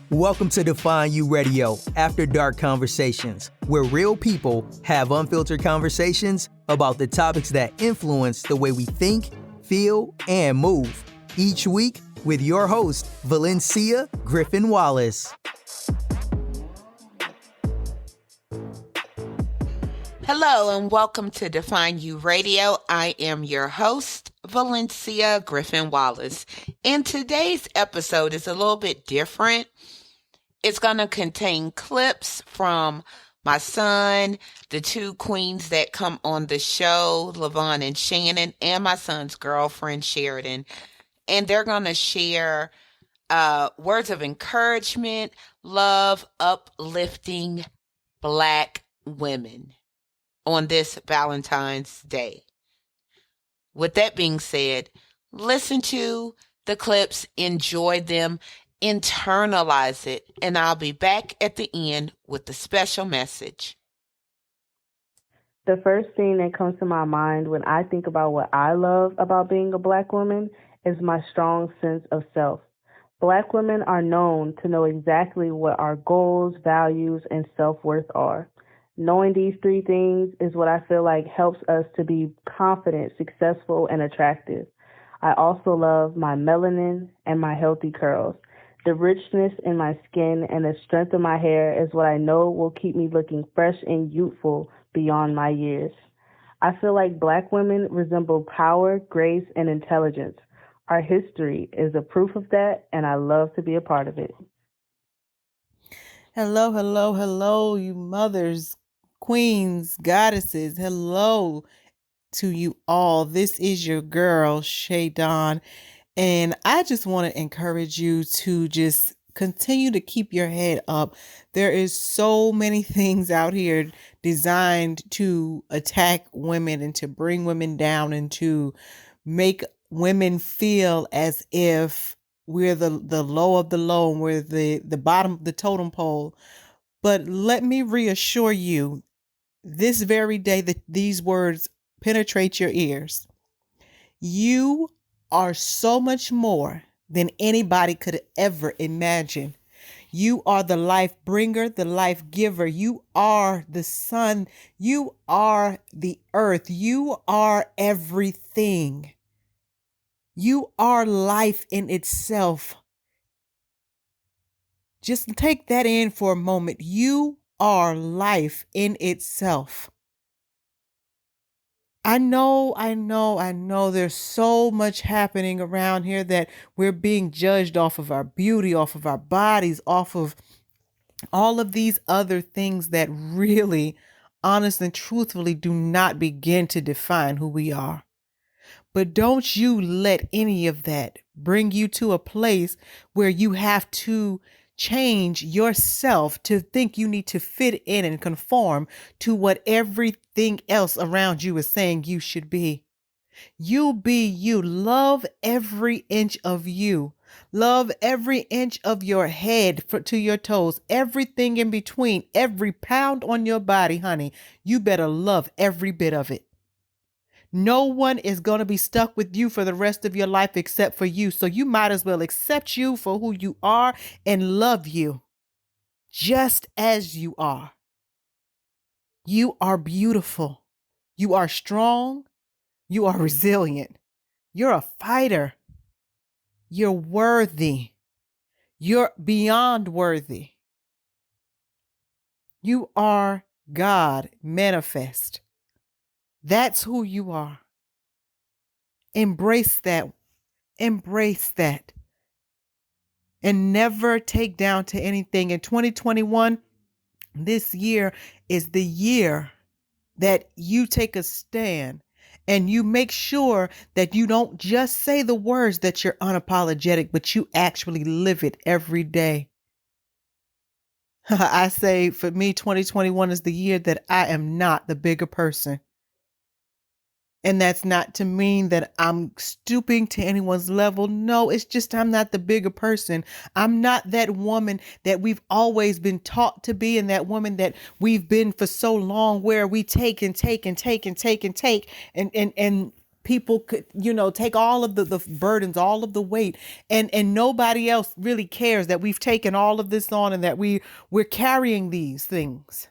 Welcome to DefineURadio, After Dark Conversations, where real people have unfiltered conversations about the topics that influence the way we think, feel, and move. Each week with your host, Valencia Griffin Wallace. Hello and welcome to DefineURadio. I am your host, Valencia Griffin Wallace. And today's episode is a little bit different. It's going to contain clips from my son, the two queens that come on the show, LaVon and Shannon, and my son's girlfriend, Sheridan. And they're going to share words of encouragement, love, uplifting Black women on this Valentine's Day. With that being said, listen to the clips, enjoy them, internalize it, and I'll be back at the end with the special message. The first thing that comes to my mind when I think about what I love about being a Black woman is my strong sense of self. Black women are known to know exactly what our goals, values, and self-worth are. Knowing these three things is what I feel like helps us to be confident, successful, and attractive. I also love my melanin and my healthy curls. The richness in my skin and the strength of my hair is what I know will keep me looking fresh and youthful beyond my years. I feel like Black women resemble power, grace, and intelligence. Our history is a proof of that, and I love to be a part of it. Hello, hello, hello, you mothers, queens, goddesses. Hello to you all. This is your girl, Shay Dawn. And I just want to encourage you to just continue to keep your head up. There is so many things out here designed to attack women and to bring women down and to make women feel as if we're the low of the low and we're the bottom of the totem pole. But let me reassure you, this very day that these words penetrate your ears, you are so much more than anybody could ever imagine. You are the life bringer, the life giver. You are the sun. You are the earth. You are everything. You are life in itself. Just take that in for a moment. You are life in itself. I know there's so much happening around here that we're being judged off of our beauty, off of our bodies, off of all of these other things that really, honestly and truthfully do not begin to define who we are. But don't you let any of that bring you to a place where you have to change yourself to think you need to fit in and conform to what everything else around you is saying you should be. You be you. Love every inch of you. Love every inch of your head to your toes, everything in between, every pound on your body, honey. You better love every bit of it. No one is going to be stuck with you for the rest of your life except for you. So you might as well accept you for who you are and love you just as you are. You are beautiful. You are strong. You are resilient. You're a fighter. You're worthy. You're beyond worthy. You are God manifest. That's who you are. Embrace that. Embrace that. And never take down to anything. In 2021, this year is the year that you take a stand and you make sure that you don't just say the words that you're unapologetic, but you actually live it every day. I say for me, 2021 is the year that I am not the bigger person. And that's not to mean that I'm stooping to anyone's level. No, it's just I'm not the bigger person. I'm not that woman that we've always been taught to be, and that woman that we've been for so long, where we take and take and take and take and take and people could, take all of the burdens, all of the weight, and nobody else really cares that we've taken all of this on and that we're carrying these things.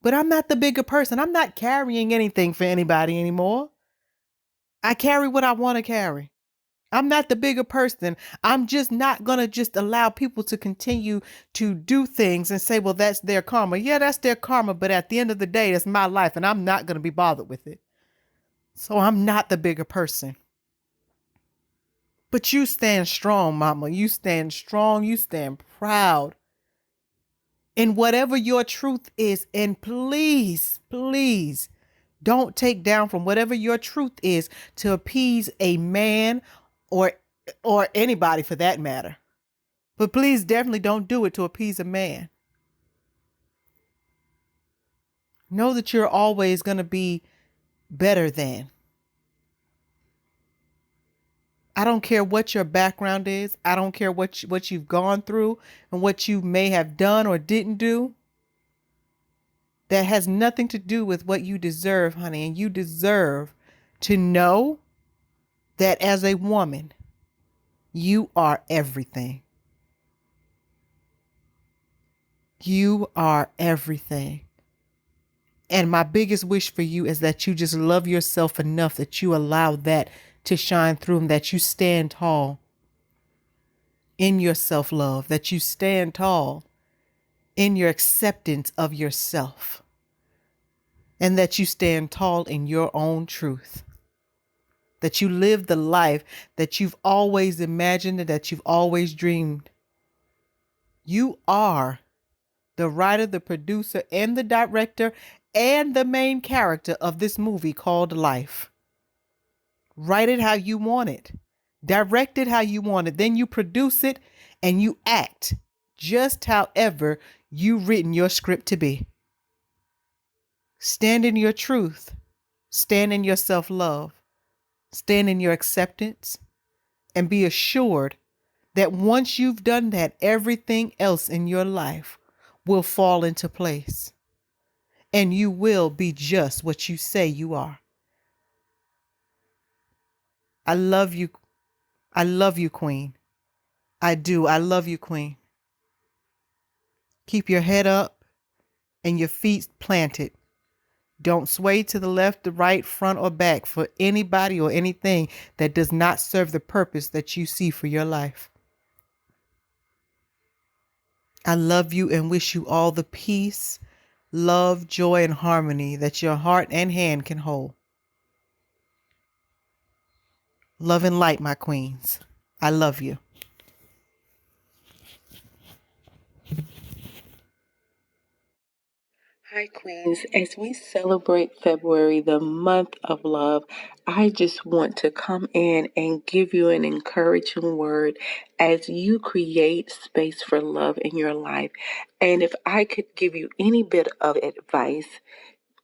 But I'm not the bigger person. I'm not carrying anything for anybody anymore. I carry what I want to carry. I'm not the bigger person. I'm just not going to just allow people to continue to do things and say, well, that's their karma. Yeah, that's their karma. But at the end of the day, it's my life and I'm not going to be bothered with it. So I'm not the bigger person. But you stand strong, mama. You stand strong. You stand proud in whatever your truth is. And please, please don't take down from whatever your truth is to appease a man or anybody for that matter. But please definitely don't do it to appease a man. Know that you're always going to be better than. I don't care what your background is. I don't care what you've gone through and what you may have done or didn't do. That has nothing to do with what you deserve, honey. And you deserve to know that as a woman, you are everything. You are everything. And my biggest wish for you is that you just love yourself enough that you allow that to shine through and that you stand tall in your self-love, that you stand tall in your acceptance of yourself, and that you stand tall in your own truth, that you live the life that you've always imagined and that you've always dreamed. You are the writer, the producer, and the director, and the main character of this movie called Life. Write it how you want it. Direct it how you want it. Then you produce it and you act just however you've written your script to be. Stand in your truth. Stand in your self-love. Stand in your acceptance. And be assured that once you've done that, everything else in your life will fall into place. And you will be just what you say you are. I love you. I love you, Queen. I do. I love you, Queen. Keep your head up and your feet planted. Don't sway to the left, the right, front, or back for anybody or anything that does not serve the purpose that you see for your life. I love you and wish you all the peace, love, joy, and harmony that your heart and hand can hold. Love and light, my queens. I love you. Hi, Queens. As we celebrate February, the month of love, I just want to come in and give you an encouraging word as you create space for love in your life. And if I could give you any bit of advice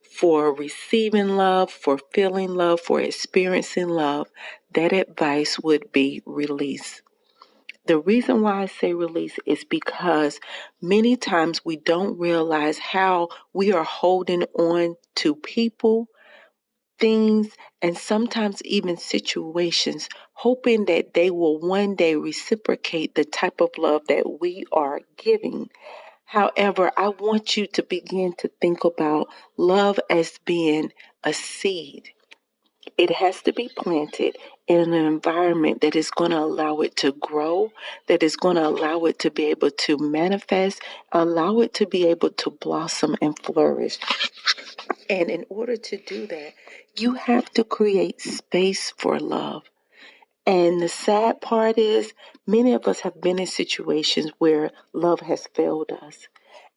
for receiving love, for feeling love, for experiencing love, that advice would be release. The reason why I say release is because many times we don't realize how we are holding on to people, things, and sometimes even situations, hoping that they will one day reciprocate the type of love that we are giving. However, I want you to begin to think about love as being a seed. It has to be planted in an environment that is going to allow it to grow, that is going to allow it to be able to manifest, allow it to be able to blossom and flourish. And in order to do that, you have to create space for love. And the sad part is, many of us have been in situations where love has failed us.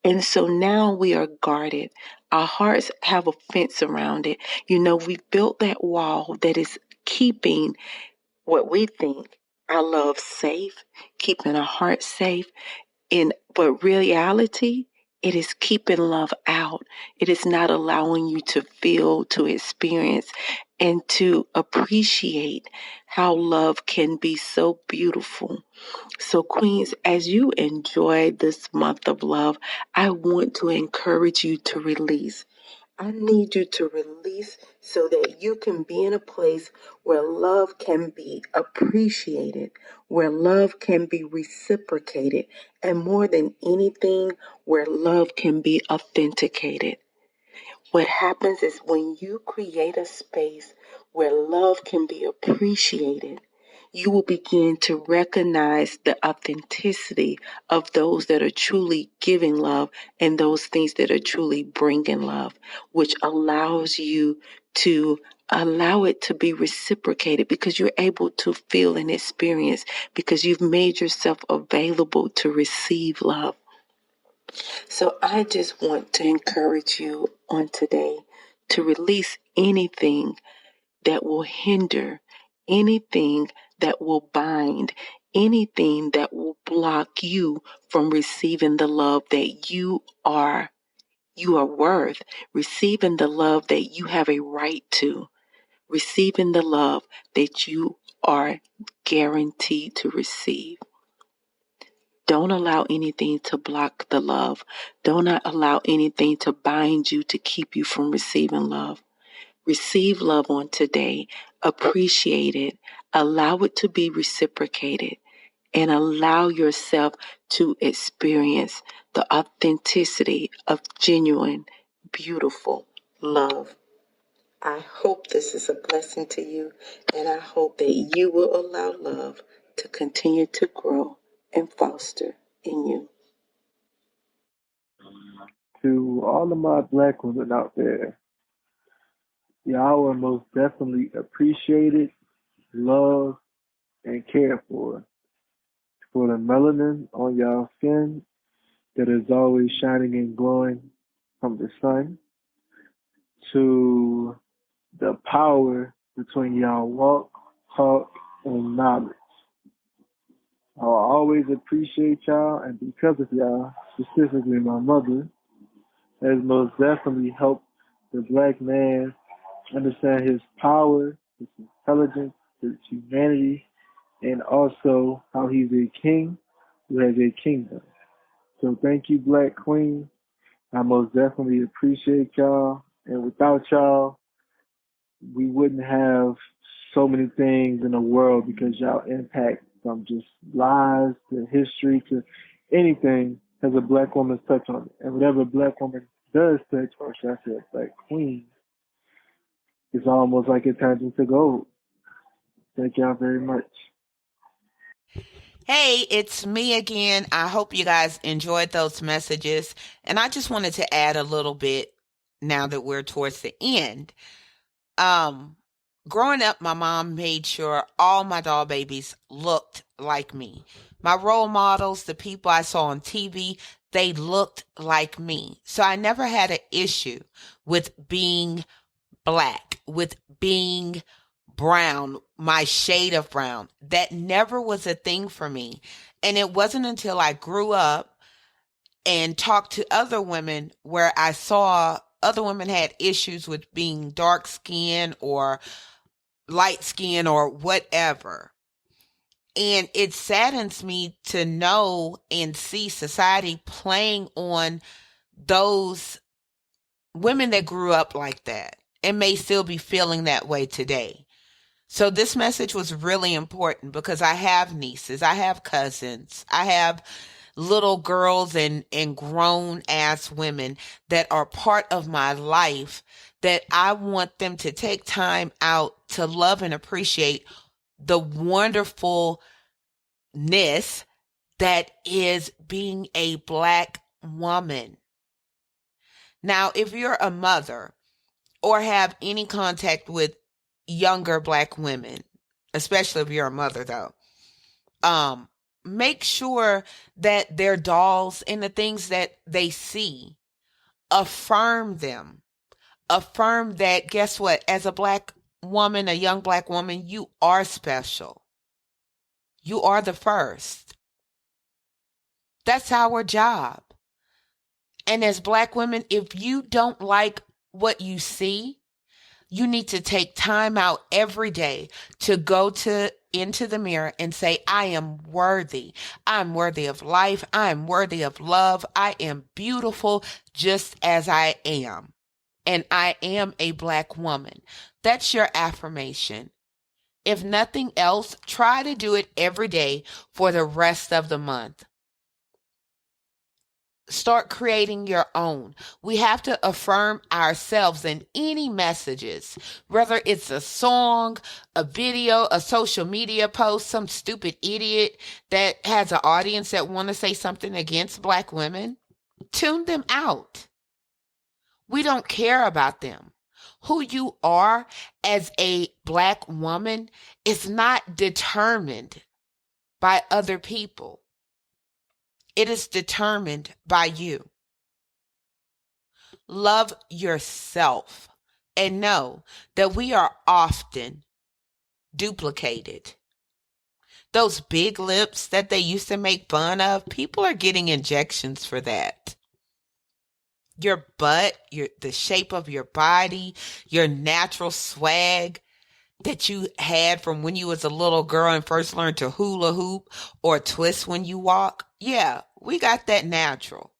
And so now we are guarded. Our hearts have a fence around it. We've built that wall that is keeping what we think our love safe, keeping our hearts safe. But reality, it is keeping love out. It is not allowing you to feel, to experience, and to appreciate how love can be so beautiful. So, Queens, as you enjoy this month of love, I want to encourage you to release. I need you to release so that you can be in a place where love can be appreciated, where love can be reciprocated, and more than anything, where love can be authenticated. What happens is when you create a space where love can be appreciated, you will begin to recognize the authenticity of those that are truly giving love and those things that are truly bringing love, which allows you to allow it to be reciprocated because you're able to feel and experience because you've made yourself available to receive love. So I just want to encourage you on today to release anything that will hinder, anything that will bind, anything that will block you from receiving the love that you are worth, receiving the love that you have a right to, receiving the love that you are guaranteed to receive. Don't allow anything to block the love. Don't allow anything to bind you to keep you from receiving love. Receive love on today. Appreciate it. Allow it to be reciprocated. And allow yourself to experience the authenticity of genuine, beautiful love. I hope this is a blessing to you, and I hope that you will allow love to continue to grow and foster in you. To all of my black women out there, y'all are most definitely appreciated, loved, and cared for. For the melanin on y'all skin that is always shining and glowing from the sun, to the power between y'all walk, talk, and knowledge. I'll always appreciate y'all, and because of y'all, specifically my mother, has most definitely helped the black man understand his power, his intelligence, his humanity, and also how he's a king who has a kingdom. So thank you, Black Queen. I most definitely appreciate y'all. And without y'all, we wouldn't have so many things in the world because y'all impact from just lies to history to anything has a black woman's touch on it. And whatever a black woman does touch, or should I say a black queen, it's almost like it turns into gold. Thank y'all very much. Hey, it's me again. I hope you guys enjoyed those messages. And I just wanted to add a little bit now that we're towards the end. Growing up, my mom made sure all my doll babies looked like me. My role models, the people I saw on TV, they looked like me. So I never had an issue with being black, with being brown, my shade of brown. That never was a thing for me. And it wasn't until I grew up and talked to other women where I saw other women had issues with being dark skinned or light skin or whatever. And it saddens me to know and see society playing on those women that grew up like that and may still be feeling that way today. So this message was really important because I have nieces, I have cousins, I have little girls and grown ass women that are part of my life that I want them to take time out to love and appreciate the wonderfulness that is being a black woman. Now, if you're a mother or have any contact with younger black women, especially if you're a mother though, make sure that their dolls and the things that they see, affirm them. Affirm that, guess what? As a black woman, a young black woman, you are special. You are the first. That's our job. And as black women, if you don't like what you see, you need to take time out every day to go into the mirror and say, I am worthy. I'm worthy of life. I'm worthy of love. I am beautiful just as I am. and I am a Black woman. That's your affirmation. If nothing else, try to do it every day for the rest of the month. Start creating your own. We have to affirm ourselves in any messages, whether it's a song, a video, a social media post, some stupid idiot that has an audience that want to say something against Black women. Tune them out. We don't care about them. Who you are as a Black woman is not determined by other people. It is determined by you. Love yourself and know that we are often duplicated. Those big lips that they used to make fun of, people are getting injections for that. Your butt, the shape of your body, your natural swag that you had from when you was a little girl and first learned to hula hoop or twist when you walk. Yeah, we got that natural.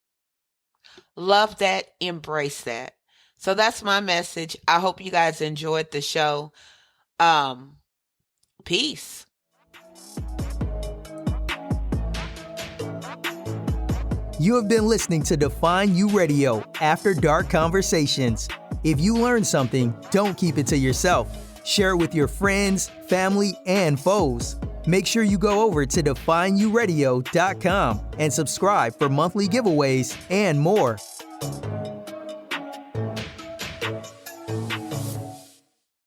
Love that, embrace that. So that's my message. I hope you guys enjoyed the show. Peace. You have been listening to DefineURadio After Dark Conversations. If you learned something, don't keep it to yourself. Share it with your friends, family, and foes. Make sure you go over to DefineURadio.com and subscribe for monthly giveaways and more.